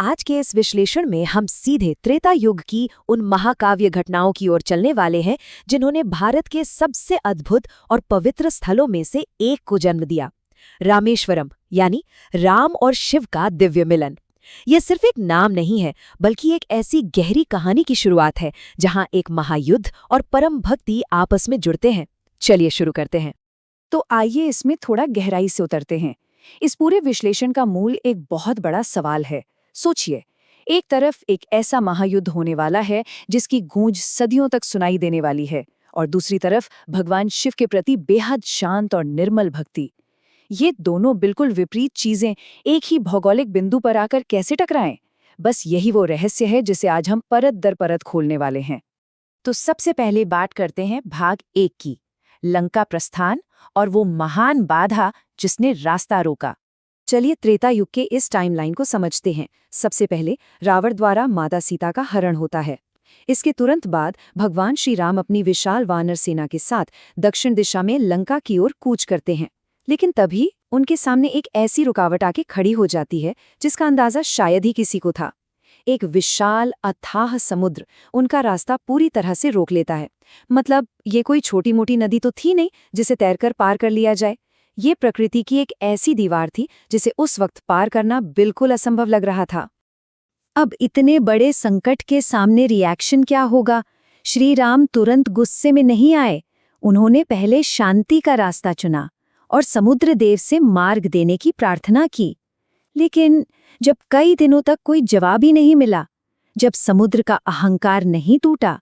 आज के इस विश्लेषण में हम सीधे त्रेता युग की उन महाकाव्य घटनाओं की ओर चलने वाले हैं जिन्होंने भारत के सबसे अद्भुत और पवित्र स्थलों में से एक को जन्म दिया, रामेश्वरम, यानी राम और शिव का दिव्य मिलन। यह सिर्फ एक नाम नहीं है, बल्कि एक ऐसी गहरी कहानी की शुरुआत है जहां एक महायुद्ध और परम भक्ति आपस में जुड़ते हैं। चलिए शुरू करते हैं। तो आइए इसमें थोड़ा गहराई से उतरते हैं। इस पूरे विश्लेषण का मूल एक बहुत बड़ा सवाल है। सोचिए, एक तरफ एक ऐसा महायुद्ध होने वाला है जिसकी गूंज सदियों तक सुनाई देने वाली है, और दूसरी तरफ भगवान शिव के प्रति बेहद शांत और निर्मल भक्ति। ये दोनों बिल्कुल विपरीत चीजें एक ही भौगोलिक बिंदु पर आकर कैसे टकराएं? बस यही वो रहस्य है जिसे आज हम परत दर परत खोलने वाले हैं। तो सबसे पहले बात करते हैं भाग 1 की, लंका प्रस्थान और वो महान बाधा जिसने रास्ता रोका। चलिए त्रेता युग के इस टाइमलाइन को समझते हैं। सबसे पहले रावण द्वारा माता सीता का हरण होता है। इसके तुरंत बाद भगवान श्री राम अपनी विशाल वानर सेना के साथ दक्षिण दिशा में लंका की ओर कूच करते हैं। लेकिन तभी उनके सामने एक ऐसी रुकावट आके खड़ी हो जाती है जिसका अंदाजा शायद ही किसी को था। एक विशाल अथाह समुद्र उनका रास्ता पूरी तरह से रोक लेता है। मतलब ये कोई छोटी मोटी नदी तो थी नहीं जिसे तैरकर पार कर लिया जाए। ये प्रकृति की एक ऐसी दीवार थी जिसे उस वक्त पार करना बिल्कुल असंभव लग रहा था। अब इतने बड़े संकट के सामने रिएक्शन क्या होगा? श्री राम तुरंत गुस्से में नहीं आए। उन्होंने पहले शांति का रास्ता चुना और समुद्र देव से मार्ग देने की प्रार्थना की। लेकिन जब कई दिनों तक कोई जवाब ही नहीं मिला, जब समुद्र का अहंकार नहीं टूटा,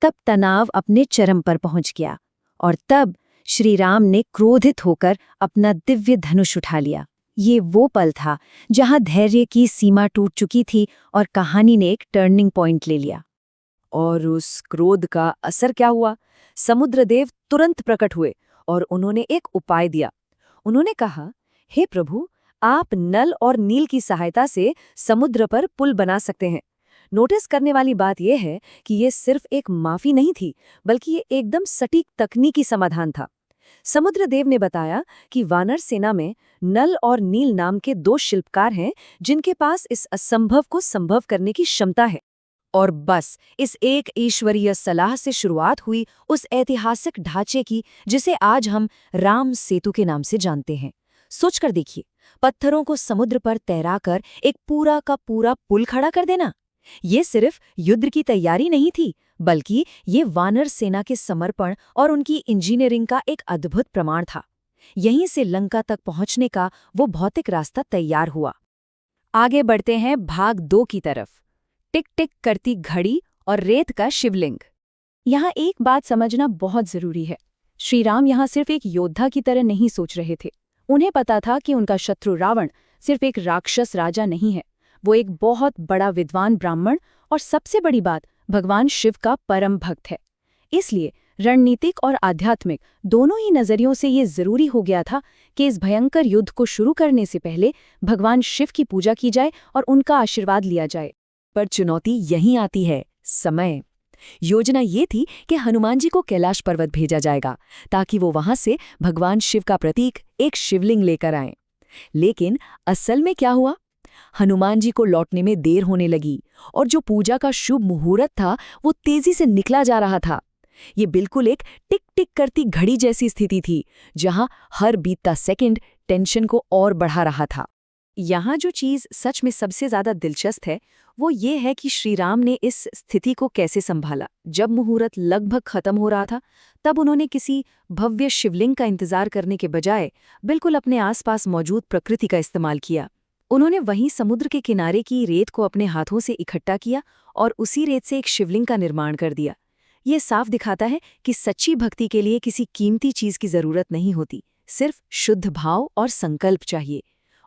तब तनाव अपने चरम पर पहुंच गया। और तब श्री राम ने क्रोधित होकर अपना दिव्य धनुष उठा लिया। ये वो पल था जहां धैर्य की सीमा टूट चुकी थी और कहानी ने एक टर्निंग पॉइंट ले लिया। और उस क्रोध का असर क्या हुआ? समुद्रदेव तुरंत प्रकट हुए और उन्होंने एक उपाय दिया। उन्होंने कहा, हे प्रभु, आप नल और नील की सहायता से समुद्र पर पुल बना सकते हैं। नोटिस करने वाली बात यह है कि ये सिर्फ एक माफी नहीं थी, बल्कि ये एकदम सटीक तकनीकी समाधान था। समुद्रदेव ने बताया कि वानर सेना में नल और नील नाम के 2 शिल्पकार हैं जिनके पास इस असंभव को संभव करने की क्षमता है। और बस इस एक ईश्वरीय सलाह से शुरुआत हुई उस ऐतिहासिक ढांचे की जिसे आज हम राम सेतु के नाम से जानते हैं। सोचकर देखिए, पत्थरों को समुद्र पर तैराकर एक पूरा का पूरा पुल खड़ा कर देना। ये सिर्फ युद्ध की तैयारी नहीं थी, बल्कि ये वानर सेना के समर्पण और उनकी इंजीनियरिंग का एक अद्भुत प्रमाण था। यहीं से लंका तक पहुंचने का वो भौतिक रास्ता तैयार हुआ। आगे बढ़ते हैं भाग 2 की तरफ, टिक टिक करती घड़ी और रेत का शिवलिंग। यहाँ एक बात समझना बहुत जरूरी है। श्री राम यहाँ सिर्फ एक योद्धा की तरह नहीं सोच रहे थे। उन्हें पता था कि उनका शत्रु रावण सिर्फ एक राक्षस राजा नहीं है, वो एक बहुत बड़ा विद्वान ब्राह्मण और सबसे बड़ी बात, भगवान शिव का परम भक्त है। इसलिए रणनीतिक और आध्यात्मिक दोनों ही नजरियों से ये जरूरी हो गया था कि इस भयंकर युद्ध को शुरू करने से पहले भगवान शिव की पूजा की जाए और उनका आशीर्वाद लिया जाए। पर चुनौती यहीं आती है, समय। योजना ये थी कि हनुमान जी को कैलाश पर्वत भेजा जाएगा ताकि वो वहां से भगवान शिव का प्रतीक एक शिवलिंग लेकर आएं। लेकिन असल में क्या हुआ? हनुमान जी को लौटने में देर होने लगी और जो पूजा का शुभ मुहूर्त था वो तेजी से निकला जा रहा था। ये बिल्कुल एक टिक टिक करती घड़ी जैसी स्थिति थी जहां हर बीतता सेकंड टेंशन को और बढ़ा रहा था। यहाँ जो चीज सच में सबसे ज्यादा दिलचस्प है वो ये है कि श्री राम ने इस स्थिति को कैसे संभाला। जब मुहूर्त लगभग खत्म हो रहा था, तब उन्होंने किसी भव्य शिवलिंग का इंतजार करने के बजाय बिल्कुल अपने आसपास मौजूद प्रकृति का इस्तेमाल किया। उन्होंने वहीं समुद्र के किनारे की रेत को अपने हाथों से इकट्ठा किया और उसी रेत से एक शिवलिंग का निर्माण कर दिया। ये साफ दिखाता है कि सच्ची भक्ति के लिए किसी कीमती चीज की जरूरत नहीं होती, सिर्फ शुद्ध भाव और संकल्प चाहिए।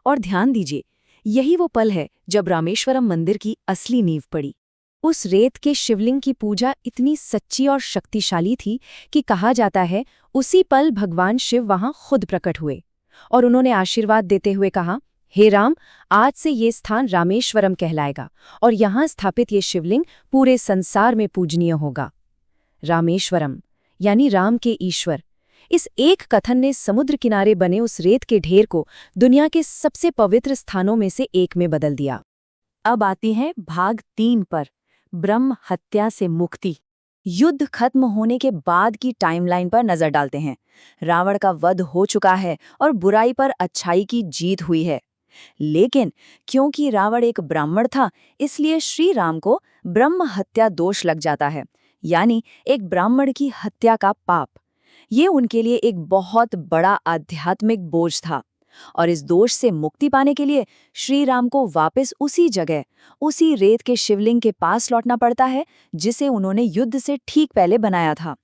और ध्यान दीजिए, यही वो पल है जब रामेश्वरम मंदिर की असली नींव पड़ी। उस रेत के शिवलिंग की पूजा इतनी सच्ची और शक्तिशाली थी कि कहा जाता है उसी पल भगवान शिव वहां खुद प्रकट हुए और उन्होंने आशीर्वाद देते हुए कहा, हे राम, आज से ये स्थान रामेश्वरम कहलाएगा और यहाँ स्थापित ये शिवलिंग पूरे संसार में पूजनीय होगा। रामेश्वरम यानी राम के ईश्वर, इस एक कथन ने समुद्र किनारे बने उस रेत के ढेर को दुनिया के सबसे पवित्र स्थानों में से एक में बदल दिया। अब आती है भाग 3 पर, ब्रह्म हत्या से मुक्ति। युद्ध खत्म होने के बाद की टाइमलाइन पर नजर डालते हैं। रावण का वध हो चुका है और बुराई पर अच्छाई की जीत हुई है। लेकिन क्योंकि रावण एक ब्राह्मण था, इसलिए श्री राम को ब्रह्म हत्या दोष लग जाता है, यानी एक ब्राह्मण की हत्या का पाप। ये उनके लिए एक बहुत बड़ा आध्यात्मिक बोझ था और इस दोष से मुक्ति पाने के लिए श्री राम को वापस उसी जगह, उसी रेत के शिवलिंग के पास लौटना पड़ता है जिसे उन्होंने युद्ध से ठीक पहले बनाया था।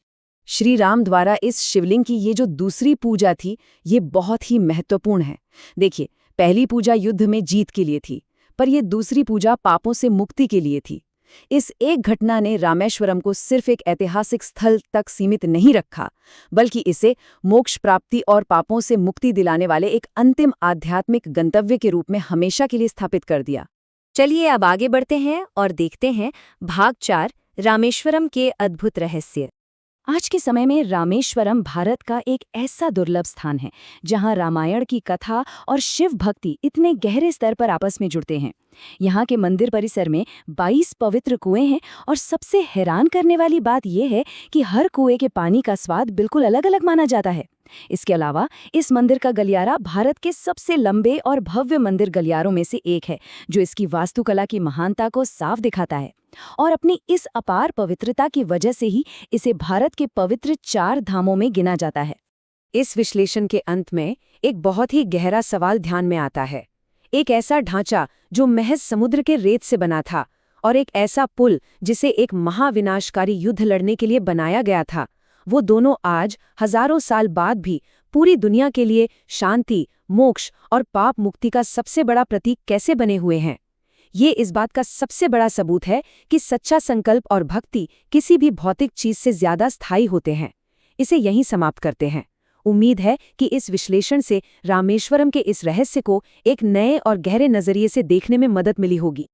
श्री राम द्वारा इस शिवलिंग की ये जो दूसरी पूजा थी, ये बहुत ही महत्वपूर्ण है। देखिए, पहली पूजा युद्ध में जीत के लिए थी, पर यह दूसरी पूजा पापों से मुक्ति के लिए थी। इस एक घटना ने रामेश्वरम को सिर्फ एक ऐतिहासिक स्थल तक सीमित नहीं रखा, बल्कि इसे मोक्ष प्राप्ति और पापों से मुक्ति दिलाने वाले एक अंतिम आध्यात्मिक गंतव्य के रूप में हमेशा के लिए स्थापित कर दिया। चलिए अब आगे बढ़ते हैं और देखते हैं भाग 4, रामेश्वरम के अद्भुत रहस्य। आज के समय में रामेश्वरम भारत का एक ऐसा दुर्लभ स्थान है जहां रामायण की कथा और शिव भक्ति इतने गहरे स्तर पर आपस में जुड़ते हैं। यहाँ के मंदिर परिसर में 22 पवित्र कुएं हैं और सबसे हैरान करने वाली बात यह है कि हर कुएं के पानी का स्वाद बिल्कुल अलग-अलग माना जाता है। इसके अलावा इस मंदिर का गलियारा भारत के सबसे लंबे और भव्य मंदिर गलियारों में से एक है, जो इसकी वास्तुकला की महानता को साफ दिखाता है। और अपनी इस अपार पवित्रता की वजह से ही इसे भारत के पवित्र 4 धामों में गिना जाता है। इस विश्लेषण के अंत में एक बहुत ही गहरा सवाल ध्यान में आता है। एक ऐसा ढांचा जो महज समुद्र के रेत से बना था, और एक ऐसा पुल जिसे एक महाविनाशकारी युद्ध लड़ने के लिए बनाया गया था, वो दोनों आज हजारों साल बाद भी पूरी दुनिया के लिए शांति, मोक्ष और पाप मुक्ति का सबसे बड़ा प्रतीक कैसे बने हुए हैं। ये इस बात का सबसे बड़ा सबूत है कि सच्चा संकल्प और भक्ति किसी भी भौतिक चीज से ज्यादा स्थायी होते हैं। इसे यहीं समाप्त करते हैं। उम्मीद है कि इस विश्लेषण से रामेश्वरम के इस रहस्य को एक नए और गहरे नजरिए से देखने में मदद मिली होगी।